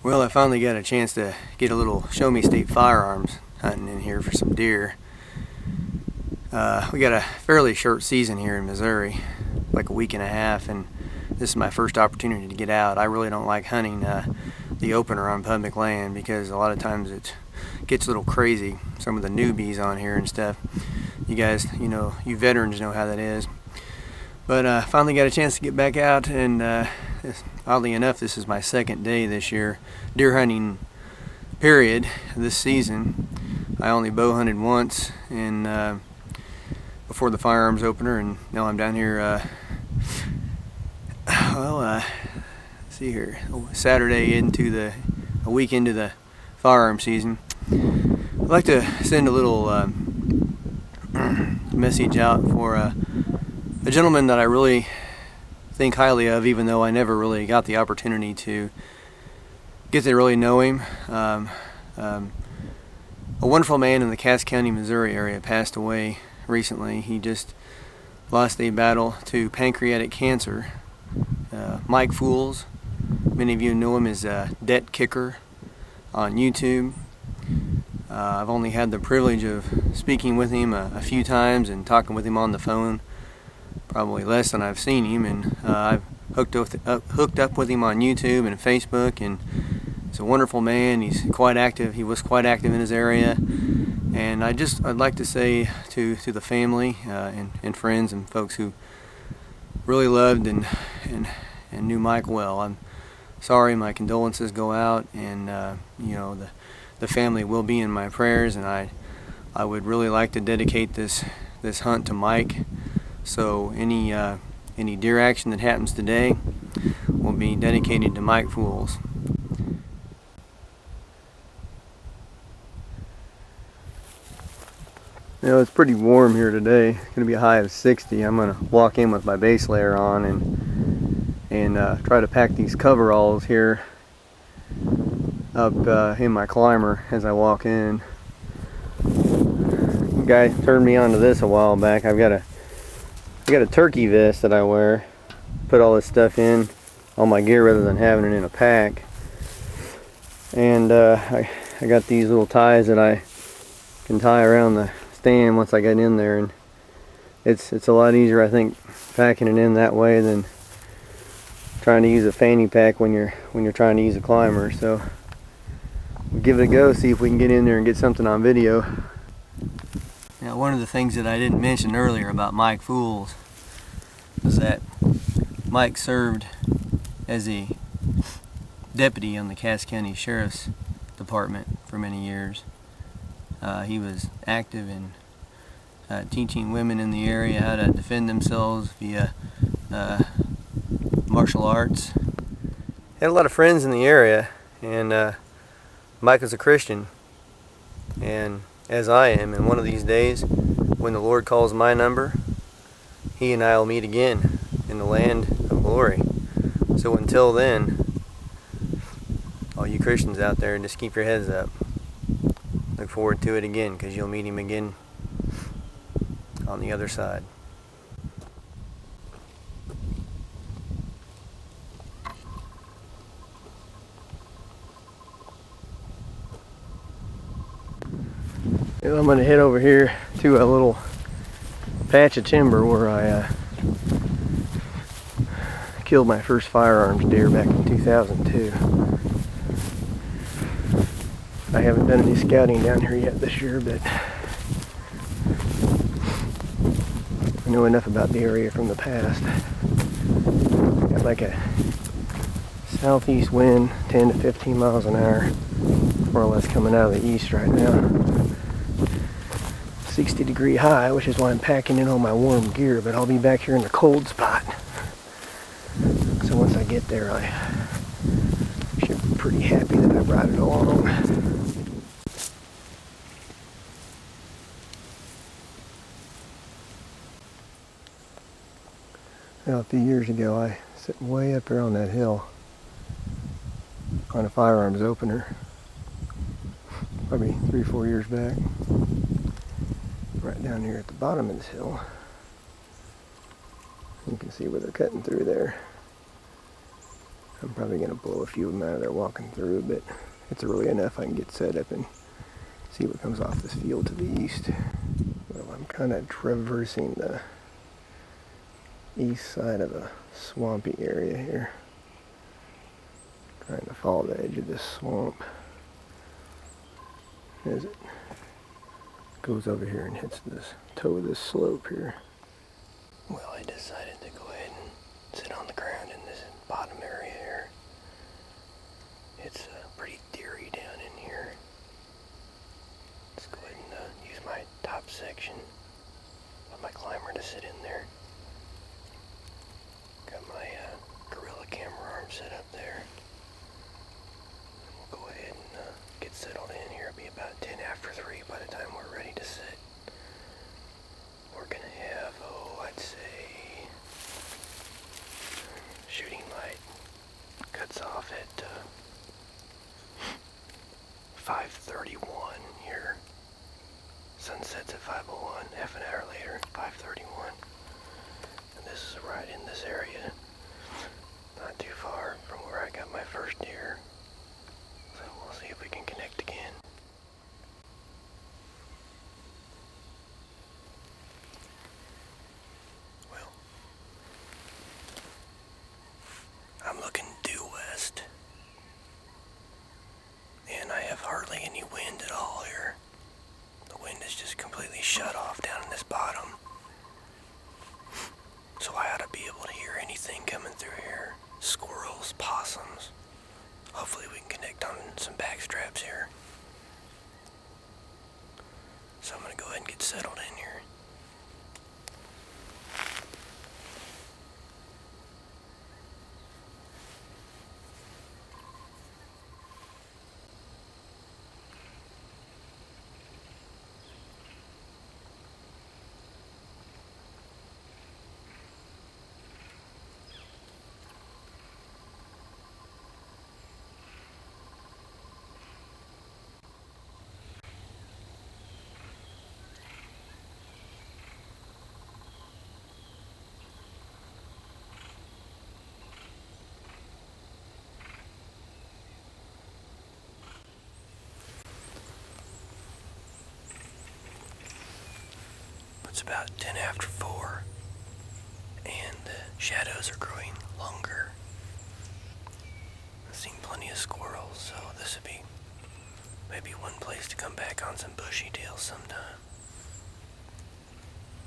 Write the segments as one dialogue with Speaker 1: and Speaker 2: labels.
Speaker 1: Well, I finally got a chance to get a little show me state firearms hunting in here for some deer. We got a fairly short season here in Missouri, like a week and a half, and this is my first opportunity to get out. I really don't like hunting the opener on public land because a lot of times it gets a little crazy. Some of the newbies on here and stuff, you guys, you veterans know how that is. But finally got a chance to get back out, and oddly enough, this is my second day this year, deer hunting period, this season. I only bow hunted once before the firearms opener, and now I'm down here, see here, Saturday a week into the firearm season. I'd like to send a little message out for a gentleman that I really think highly of, even though I never really got the opportunity to get to really know him. A wonderful man in the Cass County, Missouri area passed away recently. He just lost a battle to pancreatic cancer. Mike Fools, many of you know him as DETKICKER on YouTube. I've only had the privilege of speaking with him a few times and talking with him on the phone, probably less than I've seen him, and I've hooked up with him on YouTube and Facebook, and he's a wonderful man. He's quite active. He was quite active in his area, and I'd like to say to the family and friends and folks who really loved and knew Mike well, I'm sorry. My condolences go out, and the family will be in my prayers, and I would really like to dedicate this hunt to Mike. So any deer action that happens today will be dedicated to Mike Fools. It's pretty warm here today. It's going to be a high of 60. I'm going to walk in with my base layer on and try to pack these coveralls here up in my climber as I walk in. A guy turned me on to this a while back. I got a turkey vest that I wear. Put all this stuff in all my gear rather than having it in a pack. And I got these little ties that I can tie around the stand once I get in there, and it's a lot easier, I think, packing it in that way than trying to use a fanny pack when you're trying to use a climber. So we'll give it a go, see if we can get in there and get something on video. Now, one of the things that I didn't mention earlier about Mike Fools was that Mike served as a deputy on the Cass County Sheriff's Department for many years. He was active in teaching women in the area how to defend themselves via martial arts. Had a lot of friends in the area, and Mike is a Christian, and as I am, and one of these days, when the Lord calls my number, he and I will meet again in the land of glory. So until then, all you Christians out there, just keep your heads up. Look forward to it again, because you'll meet him again on the other side. I'm going to head over here to a little patch of timber where I killed my first firearms deer back in 2002. I haven't done any scouting down here yet this year, but I know enough about the area from the past. Got like a southeast wind, 10 to 15 miles an hour, more or less, coming out of the east right now. 60-degree high, which is why I'm packing in all my warm gear, but I'll be back here in the cold spot. So once I get there, I should be pretty happy that I ride it along. Now, a few years ago, I sat way up here on that hill on a firearms opener, probably 3 or 4 years back. Right down here at the bottom of this hill, you can see where they're cutting through there. I'm probably going to blow a few of them out of there walking through, but it's early enough I can get set up and see what comes off this field to the east. Well, I'm kind of traversing the east side of a swampy area here, trying to follow the edge of this swamp as it goes over here and hits this toe of this slope here. Well, I decided to go ahead and sit on the ground in this bottom area here. It's pretty deery down in here. Let's go ahead and use my top section of my climber to sit in there. Got my gorilla camera arm set up there. We'll go ahead and get settled in here. It'll be about 10 after 3 by the time we're ready to sit. We're going to have, I'd say, shooting light cuts off at 5:31 here. Sunsets at 5:01, half an hour later, 5:31. And this is right in this area, not too far from where I got my first deer. So we'll see if we can connect again. Well, I'm looking due west, and I have hardly any wind at all here. The wind is just completely shut off down in this bottom. So I ought to be able to hear anything coming through here. Squirrels, possums. Hopefully we can connect on some back straps here. So I'm going to go ahead and get settled in here. It's about 10 after 4, and the shadows are growing longer. I've seen plenty of squirrels, so this would be maybe one place to come back on some bushy tails sometime.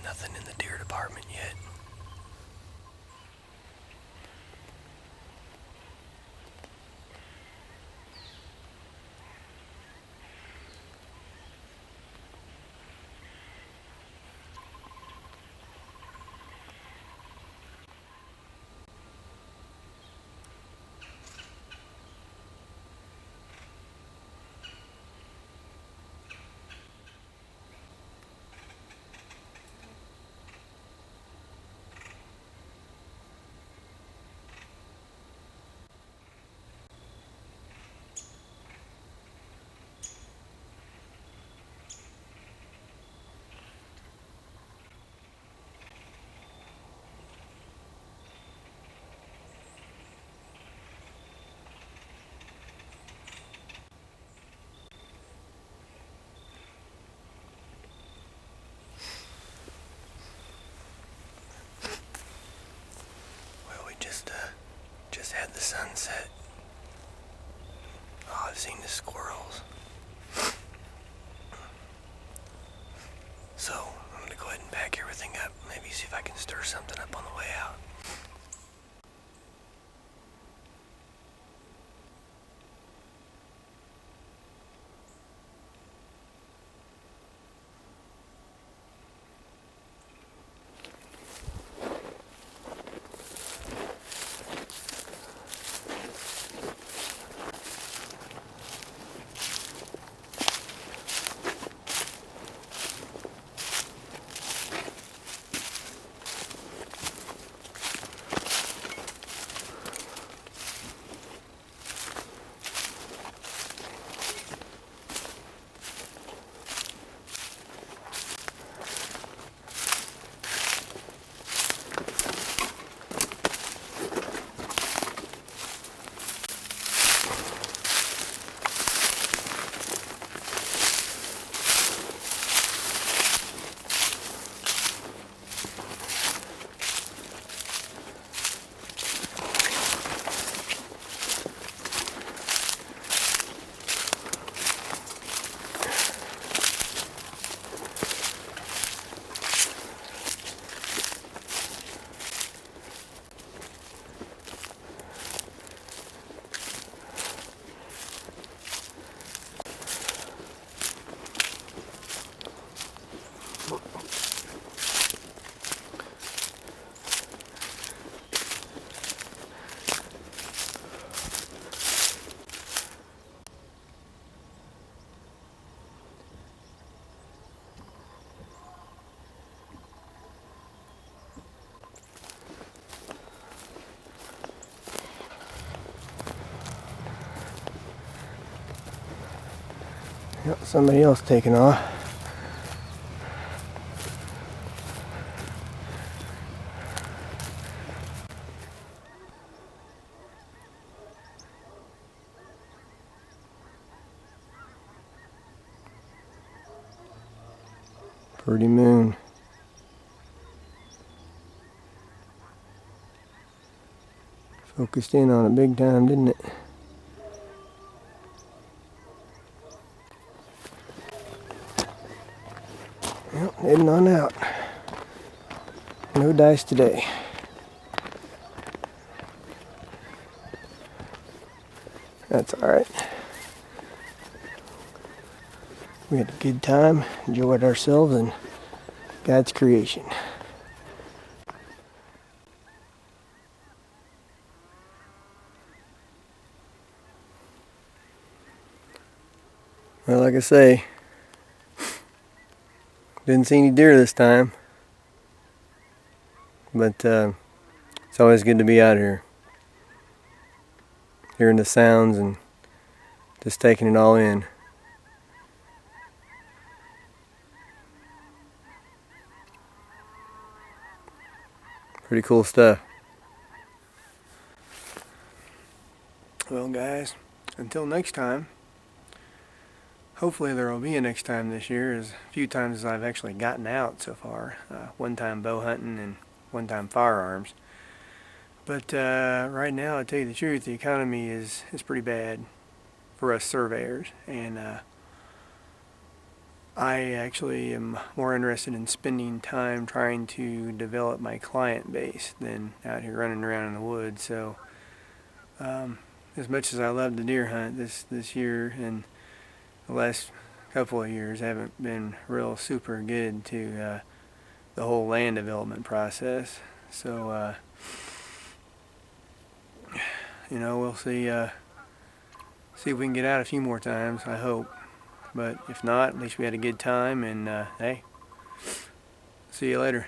Speaker 1: Nothing in the deer department yet. Just had the sunset. Oh, I've seen the squirrels. So, I'm going to go ahead and pack everything up. Maybe see if I can stir something up on the way out. Yep, somebody else taking off. Pretty moon. Focused in on it big time, didn't it? Yep, heading on out. No dice today. That's alright. We had a good time, enjoyed ourselves and God's creation. Well, like I say, didn't see any deer this time, but it's always good to be out here, hearing the sounds and just taking it all in. Pretty cool stuff. Well, guys, until next time. Hopefully there will be a next time this year, as few times as I've actually gotten out so far. One time bow hunting and one time firearms. But right now, to tell you the truth, the economy is pretty bad for us surveyors, and I actually am more interested in spending time trying to develop my client base than out here running around in the woods. So as much as I love to deer hunt this year, and the last couple of years haven't been real super good to the whole land development process. So we'll see if we can get out a few more times, I hope. But if not, at least we had a good time, and hey, see you later.